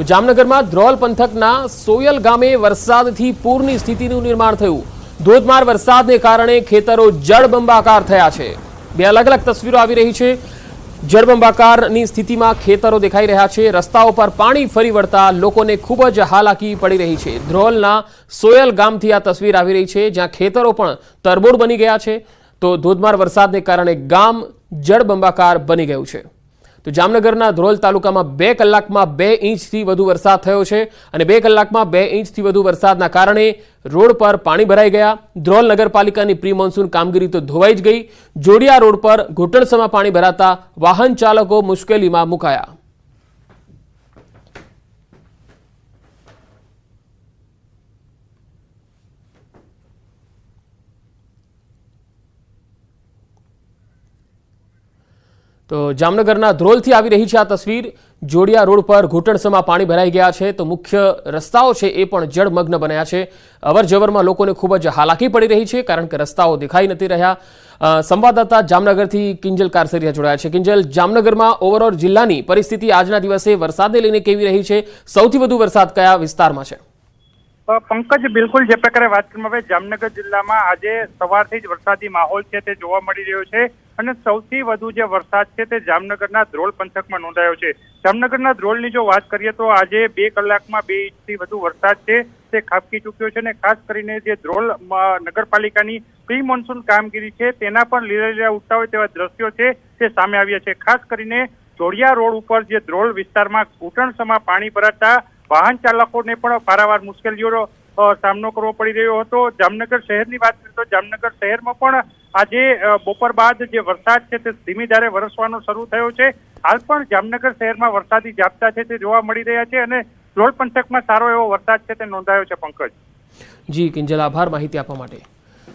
તો જામનગરમાં ધ્રોલ પંથકના સોયલ ગામે વરસાદથી પૂરની સ્થિતિનું નિર્માણ થયું। ધોધમાર વરસાદને કારણે ખેતરો જળબંબાકાર થયા છે। બે અલગ અલગ તસવીરો આવી રહી છે। જળબંબાકારની સ્થિતિમાં ખેતરો દેખાઈ રહ્યા છે। રસ્તાઓ પર પાણી ફરી વળતા લોકોને ખૂબ જ હાલાકી પડી રહી છે। ધ્રોલના સોયલ ગામથી આ તસવીર આવી રહી છે, જ્યાં ખેતરો પણ તરબોળ બની ગયા છે। તો ધોધમાર વરસાદને કારણે ગામ જળબંબાકાર બની ગયું છે। તો જામનગરના ધ્રોલ તાલુકામાં 2 કલાકમાં 2 ઇંચથી વધુ વરસાદ થયો છે અને 2 કલાકમાં 2 ઇંચથી વધુ વરસાદના કારણે રોડ પર પાણી ભરાઈ ગયા। ધ્રોલ નગરપાલિકાની પ્રી મોન્સૂન કામગીરી તો ધોવાઈ જ ગઈ। જોડિયા રોડ પર ઘૂંટણસમાં પાણી ભરાતા વાહન ચાલકો મુશ્કેલીમાં મુકાયા। તો જામનગરના ધ્રોલથી આવી રહી છે આ તસવીર। જોડિયા રોડ પર ઘૂંટણસમાં પાણી ભરાઈ ગયા છે, તો મુખ્ય રસ્તાઓ છે એ પણ જળમગ્ન બન્યા છે। અવરજવરમાં લોકોને ખૂબ જ હાલાકી પડી રહી છે, કારણ કે રસ્તાઓ દેખાઈ નથી રહ્યા। સંવાદદાતા જામનગરથી કિંજલ કારસરિયા જોડાયા છે। કિંજલ, જામનગરમાં ઓવરઓલ જિલ્લાની પરિસ્થિતિ આજના દિવસે વરસાદને લઈને કેવી રહી છે? સૌથી વધુ વરસાદ કયા વિસ્તારમાં છે? पंकज बिल्कुल जे प्रकारे बात करवामां आवे जामनगर जिल्लामां आजे सवारथी ज वरसादी माहोल छे ते जोवा मळी रह्यो छे અને સૌથી વધુ જે વરસાદ છે તે જામનગરના ધ્રોલ પંથકમાં નોંધાયો છે। જામનગરના ધ્રોલની જો વાત કરીએ તો આજે 2 કલાકમાં 2 ઇંચથી વધુ વરસાદ છે તે ખાબકી ચૂક્યો છે અને ખાસ કરીને જે ધ્રોલ નગરપાલિકાની પ્રી મોન્સૂન કામગીરી છે તેના પણ લીલા ઉઠતા હોય તેવા દ્રશ્યો છે તે સામે આવ્યા છે। ખાસ કરીને જોડિયા રોડ ઉપર જે ધ્રોલ વિસ્તારમાં ઘૂંટણસમાં પાણી ભરાતા વાહન ચાલકોને પણ પારાવાર મુશ્કેલીઓનો સામનો કરવો પડી રહ્યો હતો। જામનગર શહેરની વાત કરીએ તો જામનગર શહેરમાં પણ આજે બપોર બાદ જે વરસાદ છે તે ધીમી ધારે વરસવાનો શરૂ થયો છે। હાલ પણ જામનગર શહેરમાં વરસાદી ઝાપટા છે તે જોવા મળી રહ્યા છે અને ધ્રોલ પંથકમાં સારો એવો વરસાદ છે તે નોંધાયો છે। પંકજ જી કિંજલ, આભાર માહિતી આપવા માટે।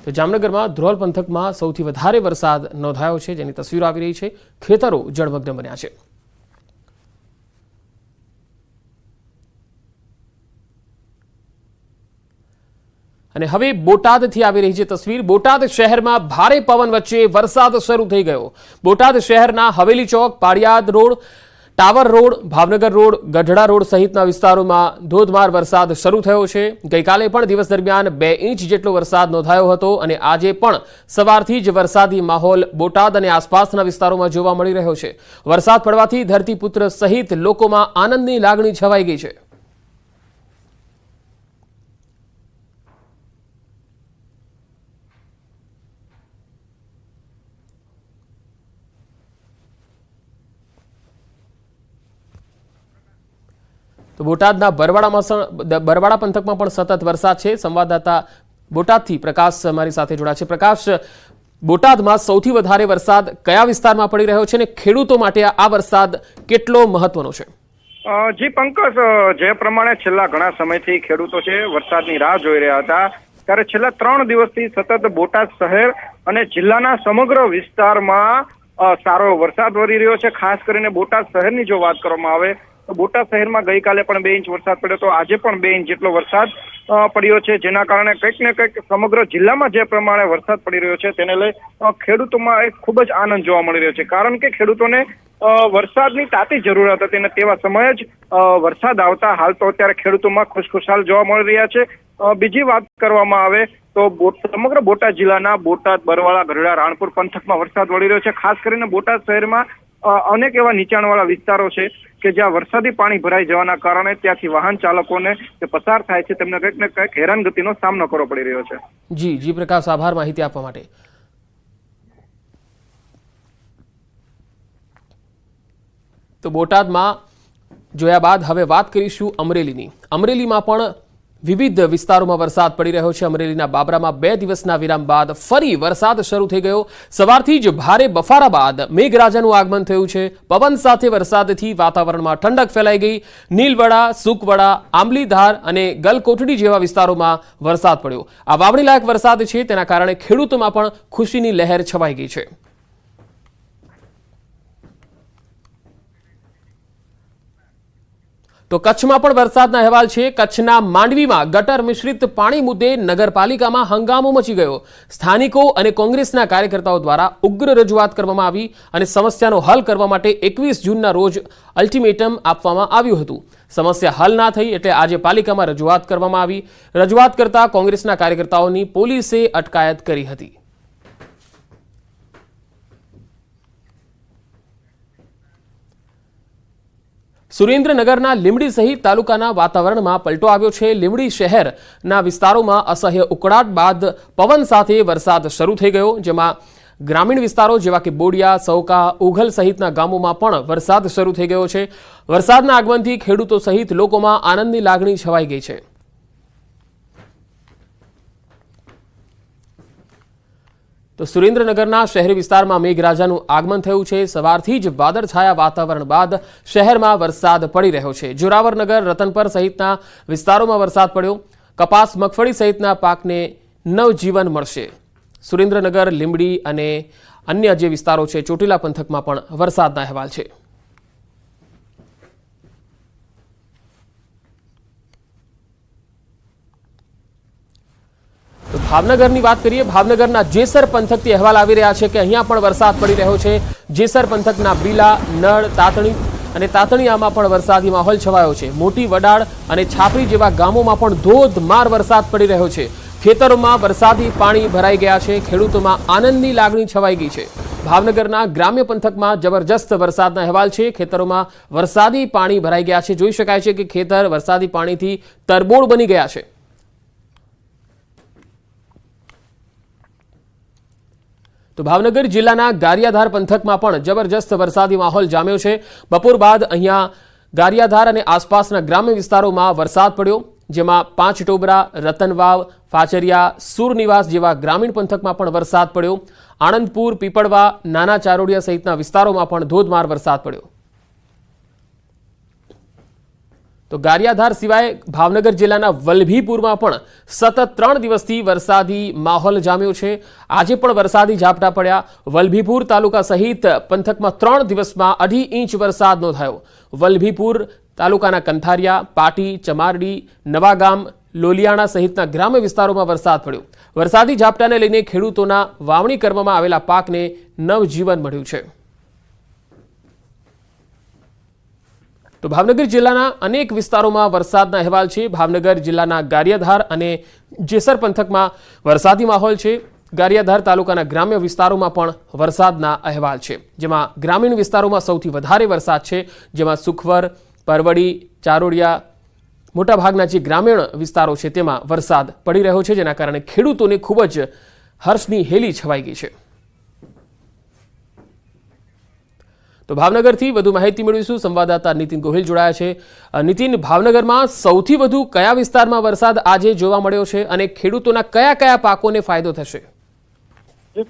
તો જામનગરમાં ધ્રોલ પંથકમાં સૌથી વધારે વરસાદ નોંધાયો છે, જેની તસવીરો આવી રહી છે। ખેતરો જળમગ્ન બન્યા છે। અને હવે બોટાદથી આવી રહી છે તસવીર। બોટાદ શહેરમાં ભારે પવન વચ્ચે વરસાદ શરૂ થઈ ગયો। બોટાદ શહેરના હવેલી ચોક, Paliyad road, tower road, Bhavnagar road, Gadhada road સહિતના વિસ્તારોમાં ધોધમાર વરસાદ શરૂ થયો છે। ગઈકાલે પણ દિવસ દરમિયાન 2 ઇંચ જેટલો વરસાદ નોંધાયો હતો અને આજે પણ સવારથી જ વરસાદી માહોલ બોટાદ અને આસપાસના વિસ્તારોમાં જોવા મળી રહ્યો છે। વરસાદ પડવાથી ધરતીપુત્ર સહિત લોકોમાં આનંદની લાગણી છવાઈ ગઈ છે। તો બોટાદના બરવાડા પંથકમાં પણ સતત વરસાદ છે। સંવાદદાતા બોટાદથી પ્રકાશ અમારી સાથે જોડાયા છે। પ્રકાશ, બોટાદમાં સૌથી વધારે વરસાદ કયા વિસ્તારમાં પડી રહ્યો છે અને ખેડૂતો માટે આ વરસાદ કેટલો મહત્વનો છે? જી પંકજ, જે પ્રમાણે છેલ્લા ઘણા સમયથી ખેડૂતો છે વરસાદની રાહ જોઈ રહ્યા હતા, ત્યારે છેલ્લા 3 દિવસથી સતત બોટાદ શહેર અને જિલ્લાના સમગ્ર વિસ્તારમાં સારો વરસાદ વરી રહ્યો છે। ખાસ કરીને બોટાદ શહેરની જો વાત કરવામાં આવે તો બોટાદ શહેરમાં ગઈકાલે પણ 2 ઇંચ વરસાદ પડ્યો તો આજે પણ 2 ઇંચ જેટલો વરસાદ પડ્યો છે, જેના કારણે કંઈક ને કંઈક સમગ્ર જિલ્લામાં જે પ્રમાણે વરસાદ પડી રહ્યો છે તેને લઈ ખેડૂતોમાં એક ખૂબ જ આનંદ જોવા મળી રહ્યો છે। કારણ કે ખેડૂતોને વરસાદની તાતી જરૂરિયાત હતી અને તેવા સમયે જ વરસાદ આવતા હાલ તો અત્યારે ખેડૂતોમાં ખુશખુશાલ જોવા મળી રહ્યા છે। બીજી વાત કરવામાં આવે તો સમગ્ર બોટાદ જિલ્લાના બોટાદ, બરવાળા, ગઢડા, રાણપુર પંથકમાં વરસાદ વળી રહ્યો છે। ખાસ કરીને બોટાદ શહેરમાં અનેક એવા નીચાણવાળા વિસ્તારો છે કે જ્યાં વરસાદી પાણી ભરાઈ જવાના કારણે ત્યાંથી વાહન ચાલકોને જે પસાર થાય છે તેમને કંઈક ને કંઈક હેરાનગતિનો સામનો કરવો પડી રહ્યો છે। જી પ્રકાશ, આભાર માહિતી આપવા માટે। તો બોટાદમાં જોયા બાદ હવે વાત કરીશું અમરેલીની। અમરેલીમાં પણ વિવિધ વિસ્તારોમાં વરસાદ પડી રહ્યો છે। અમરેલીના બાબરામાં 2 દિવસના વિરામ બાદ ફરી વરસાદ શરૂ થઈ ગયો। સવારથી જ ભારે બફારા બાદ મેઘરાજાનું આગમન થયું છે। પવન સાથે વરસાદથી વાતાવરણમાં ઠંડક ફેલાઈ ગઈ। નીલવડા, સુકવડા, આંબલીધાર અને ગલકોટડી જેવા વિસ્તારોમાં વરસાદ પડ્યો। આ વાવણી લાયક વરસાદ છે, તેના કારણે ખેડૂતોમાં પણ ખુશીની લહેર છવાઈ ગઈ છે। તો કચ્છમાં પણ વરસાદના અહેવાલ છે। કચ્છના માંડવીમાં ગટર મિશ્રિત પાણી મુદ્દે નગરપાલિકામાં હંગામો મચી ગયો। સ્થાનિકો અને કોંગ્રેસના કાર્યકર્તાઓ દ્વારા ઉગ્ર રજૂઆત કરવામાં આવી અને સમસ્યાનો હલ કરવા માટે 21 જૂનના રોજ અલ્ટિમેટમ આપવામાં આવ્યું હતું। સમસ્યા હલ ના થઈ એટલે આજે પાલિકામાં રજૂઆત કરવામાં આવી। રજૂઆત કરતા કોંગ્રેસના કાર્યકર્તાઓની પોલીસે અટકાયત કરી હતી। સુરેન્દ્રનગરના લીંબડી સહિત તાલુકાના વાતાવરણમાં પલટો આવ્યો છે। લીંબડી શહેરના વિસ્તારોમાં અસહ્ય ઉકળાટ બાદ પવન સાથે વરસાદ શરૂ થઈ ગયો, જેમાં ગ્રામીણ વિસ્તારો જેવા કે બોડિયા, સૌકા, ઉઘલ સહિતના ગામોમાં પણ વરસાદ શરૂ થઈ ગયો છે। વરસાદના આગમનથી ખેડૂતો સહિત લોકોમાં આનંદની લાગણી છવાઈ ગઈ છે। તો સુરેન્દ્રનગરના શહેરી વિસ્તારમાં મેઘરાજાનું આગમન થયું છે। સવારથી જ વાદળછાયા વાતાવરણ બાદ શહેરમાં વરસાદ પડી રહ્યો છે। જોરાવરનગર, રતનપર સહિતના વિસ્તારોમાં વરસાદ પડ્યો। કપાસ, મગફળી સહિતના પાકને નવજીવન મળશે। સુરેન્દ્રનગર, લીંબડી અને અન્ય જે વિસ્તારો છે ચોટીલા પંથકમાં પણ વરસાદના અહેવાલ છે। તો ભાવનગરની વાત કરીએ। ભાવનગરના જેસર પંથકથી અહેવાલ આવી રહ્યા છે કે અહીંયા પણ વરસાદ પડી રહ્યો છે। જેસર પંથકના બીલા, નળ, તાતણી અને તાતણીયામાં પણ વરસાદી માહોલ છવાયો છે। મોટી વડાળ અને છાપરી જેવા ગામોમાં પણ ધોધમાર વરસાદ પડી રહ્યો છે। ખેતરોમાં વરસાદી પાણી ભરાઈ ગયા છે। ખેડૂતોમાં આનંદની લાગણી છવાઈ ગઈ છે। ભાવનગરના ગ્રામ્ય પંથકમાં જબરજસ્ત વરસાદના અહેવાલ છે। ખેતરોમાં વરસાદી પાણી ભરાઈ ગયા છે। જોઈ શકાય છે કે ખેતર વરસાદી પાણીથી તરબોળ બની ગયા છે। તો ભાવનગર જિલ્લાના ગારિયાધાર પંથકમાં પણ જબરજસ્ત વરસાદી માહોલ જામ્યો છે। બપોર બાદ અહીંયા ગારિયાધાર અને આસપાસના ગ્રામ્ય વિસ્તારોમાં વરસાદ પડ્યો, જેમાં પાંચટોબરા, રતનવાવ, ફાચરિયા, સુરનિવાસ જેવા ગ્રામીણ પંથકમાં પણ વરસાદ પડ્યો। આણંદપુર, પીપળવા, નાના ચારોડિયા સહિતના વિસ્તારોમાં પણ ધોધમાર વરસાદ પડ્યો। તો ગારિયાધાર સિવાય ભાવનગર જિલ્લાના વલભીપુરમાં પણ સતત 3 દિવસથી વરસાદી માહોલ જામ્યો છે। આજે પણ વરસાદી ઝાપટા પડ્યા। વલભીપુર તાલુકા સહિત પંથકમાં 3 દિવસમાં 2.5 ઇંચ વરસાદ નોંધાયો। વલભીપુર તાલુકાના કંથારિયા, પાટી, ચમારડી, નવાગામ, લોલિયાણા સહિતના ગ્રામ્ય વિસ્તારોમાં વરસાદ પડ્યો। વરસાદી ઝાપટાને લઈને ખેડૂતોના વાવણી કરવામાં આવેલા પાકને નવજીવન મળ્યું છે। તો ભાવનગર જિલ્લાના અનેક વિસ્તારોમાં વરસાદના અહેવાલ છે। ભાવનગર જિલ્લાના ગારિયાધાર અને જેસર પંથકમાં વરસાદી માહોલ છે। ગારિયાધાર તાલુકાના ગ્રામ્ય વિસ્તારોમાં પણ વરસાદના અહેવાલ છે, જેમાં ગ્રામીણ વિસ્તારોમાં સૌથી વધારે વરસાદ છે, જેમાં સુખવર, પરવડી, ચારોડિયા, મોટાભાગના જે ગ્રામીણ વિસ્તારો છે તેમાં વરસાદ પડી રહ્યો છે, જેના કારણે ખેડૂતોને ખૂબ જ હર્ષની હેલી છવાઈ ગઈ છે। તો ભાવનગરથી વધુ માહિતી મેળવીશું। સંવાદદાતા નીતિન ગોહિલ જોડાયા છે। નીતિન, ભાવનગરમાં સૌથી વધુ કયા વિસ્તારમાં વરસાદ આજે જોવા મળ્યો છે અને ખેડૂતોના કયા કયા પાકોને ફાયદો થશે?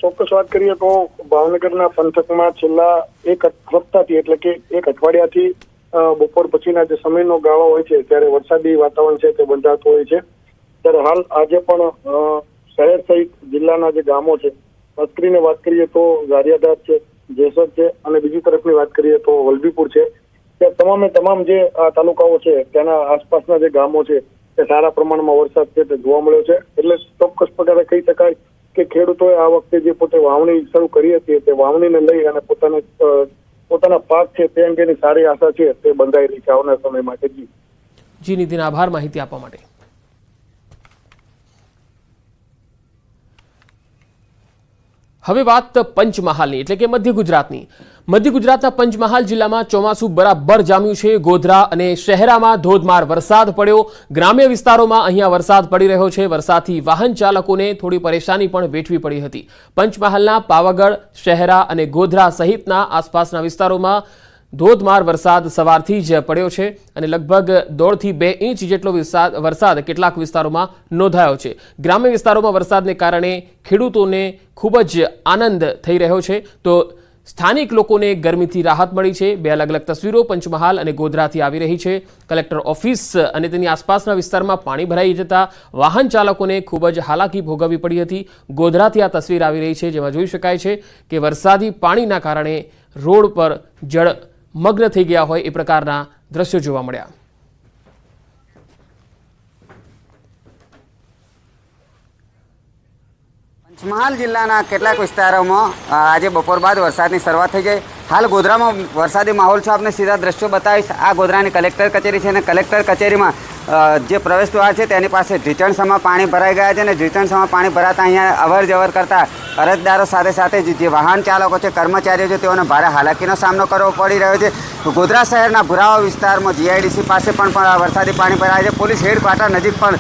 ચોક્કસ વાત કરીએ તો ભાવનગરના પંથકમાં છેલ્લા એક હપ્તાથી એટલે કે એક અઠવાડિયાથી બપોર પછીના જે સમયનો ગાળો હોય છે ત્યારે વરસાદી વાતાવરણ છે તે બંધાતું હોય છે। ત્યારે હાલ આજે પણ શહેર સહિત જિલ્લાના જે ગામો છે, ખાસ કરીને વાત કરીએ તો ગારિયાધાર છે, જેસર છે અને બીજી તરફની વાત કરીએ તો વલભીપુર છે, ત્યાં તમામે તમામ જે તાલુકાઓ છે તેના આસપાસના જે ગામો છે તે સારા પ્રમાણમાં વરસાદ છે તે જોવા મળ્યો છે। એટલે ચોક્કસ પ્રકારે કહી શકાય કે ખેડૂતોએ આ વખતે જે પોતે વાવણી શરૂ કરી હતી તે વાવણીને લઈ અને પોતાના પાક છે તે અંગેની સારી આશા છે તે બંધાઈ રહી છે આવનાર સમય માટે। જી નીતિન, આભાર માહિતી આપવા માટે। હવે વાત પંચમહાલની એટલે કે મધ્ય ગુજરાતની। મધ્ય ગુજરાતના પંચમહાલ જિલ્લામાં ચોમાસું બરાબર જામ્યું છે। ગોધરા અને શહેરામાં ધોધમાર વરસાદ પડ્યો। ગ્રામ્ય વિસ્તારોમાં અહીંયા વરસાદ પડી રહ્યો છે। વરસાદથી વાહન ચાલકોને થોડી પરેશાની પણ વેઠવી પડી હતી। પંચમહાલના પાવાગઢ, શહેરા અને ગોધરા સહિતના આસપાસના વિસ્તારોમાં ધોધમાર વરસાદ સવારથી જ પડ્યો છે અને લગભગ 1.5 થી 2 ઇંચ જેટલો વરસાદ કેટલાક વિસ્તારોમાં નોંધાયો છે। ગ્રામ્ય વિસ્તારોમાં વરસાદને કારણે ખેડૂતોને ખૂબ જ આનંદ થઈ રહ્યો છે, તો સ્થાનિક લોકોને ગરમીથી રાહત મળી છે। 2 અલગ અલગ તસવીરો પંચમહાલ અને ગોધરાથી આવી રહી છે। કલેક્ટર ઓફિસ અને તેની આસપાસના વિસ્તારમાં પાણી ભરાઈ જતા વાહન ચાલકોને ખૂબ જ હાલાકી ભોગવવી પડી હતી। ગોધરાથી આ તસવીર આવી રહી છે, જેમાં જોઈ શકાય છે કે વરસાદી પાણીના કારણે રોડ પર જળ મગ્ન થઈ ગયા હોય એ પ્રકારના દ્રશ્યો જોવા મળ્યા। પંચમહાલ જિલ્લાના કેટલાક વિસ્તારોમાં આજે બપોર બાદ વરસાદની શરૂઆત થઈ ગઈ. હાલ ગોધરામાં વરસાદી માહોલ છે. આપને સીધા દ્રશ્યો બતાવીશ. આ ગોધરાની કલેક્ટર કચેરી છે અને કલેક્ટર કચેરીમાં જે પ્રવેશ દ્વાર છે તેની પાસે ઢીચણસમાં પાણી ભરાઈ ગયા છે અને ઢીચણસમાં પાણી ભરાતા અહીંયા અવર જવર કરતા અરજદારો સાથે સાથે જે વાહન ચાલકો છે, કર્મચારીઓ છે, તેઓને ભારે હાલાકીનો સામનો કરવો પડી રહ્યો છે. ગોધરા શહેરના ભુરાવા વિસ્તારમાં જીઆઈડીસી પાસે પણ વરસાદી પાણી ભરાય છે. પોલીસ હેડક્વાર્ટર નજીક પણ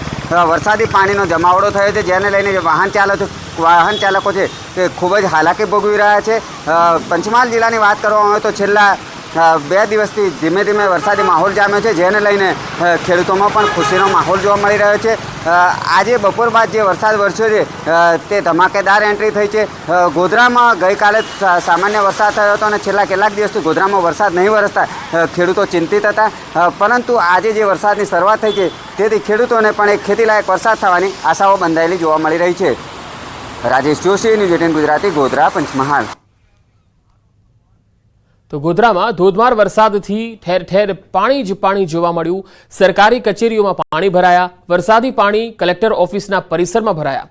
વરસાદી પાણીનો જમાવડો થયો છે, જેને લઈને જે વાહન ચાલકો છે તે ખૂબ જ હાલાકી ભોગવી રહ્યા છે. પંચમહાલ જિલ્લાની વાત કરવામાં આવે તો છેલ્લા 2 દિવસથી ધીમે ધીમે વરસાદી માહોલ જામ્યો છે, જેને લઈને ખેડૂતોમાં પણ ખુશીનો માહોલ જોવા મળી રહ્યો છે. આજે બપોર બાદ જે વરસાદ વરસ્યો છે તે ધમાકેદાર એન્ટ્રી થઈ છે. ગોધરામાં ગઈકાલે સામાન્ય વરસાદ થયો હતો અને છેલ્લા કેટલાક દિવસથી ગોધરામાં વરસાદ નહીં વરસતા ખેડૂતો ચિંતિત હતા, પરંતુ આજે જે વરસાદની શરૂઆત થઈ છે તેથી ખેડૂતોને પણ એક ખેતીલાયક વરસાદ થવાની આશાઓ બંધાયેલી જોવા મળી રહી છે. રાજેશ જોશી, ન્યૂઝ 18 ગુજરાતી, ગોધરા, પંચમહાલ. તો ગોધરામાં ધોધમાર વરસાદથી ઠેર ઠેર પાણી જ પાણી જોવા મળ્યું. સરકારી કચેરીઓમાં પાણી ભરાયા. વરસાદી પાણી કલેક્ટર ઓફિસના પરિસરમાં ભરાયા.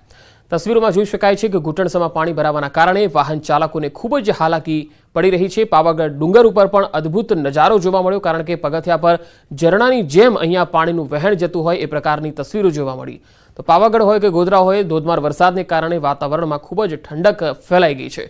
તસવીરોમાં જોઈ શકાય છે કે ઘૂંટણસમાં પાણી ભરાવાના કારણે વાહન ચાલકોને ખૂબ જ હાલાકી પડી રહી છે. પાવાગઢ ડુંગર ઉપર પણ અદ્ભુત નજારો જોવા મળ્યો, કારણ કે પગથિયા પર ઝરણાની જેમ અહીંયા પાણીનું વહેણ જતું હોય એ પ્રકારની તસવીરો જોવા મળી. તો પાવાગઢ હોય કે ગોધરા હોય, ધોધમાર વરસાદને કારણે વાતાવરણમાં ખૂબ જ ઠંડક ફેલાઈ ગઈ છે.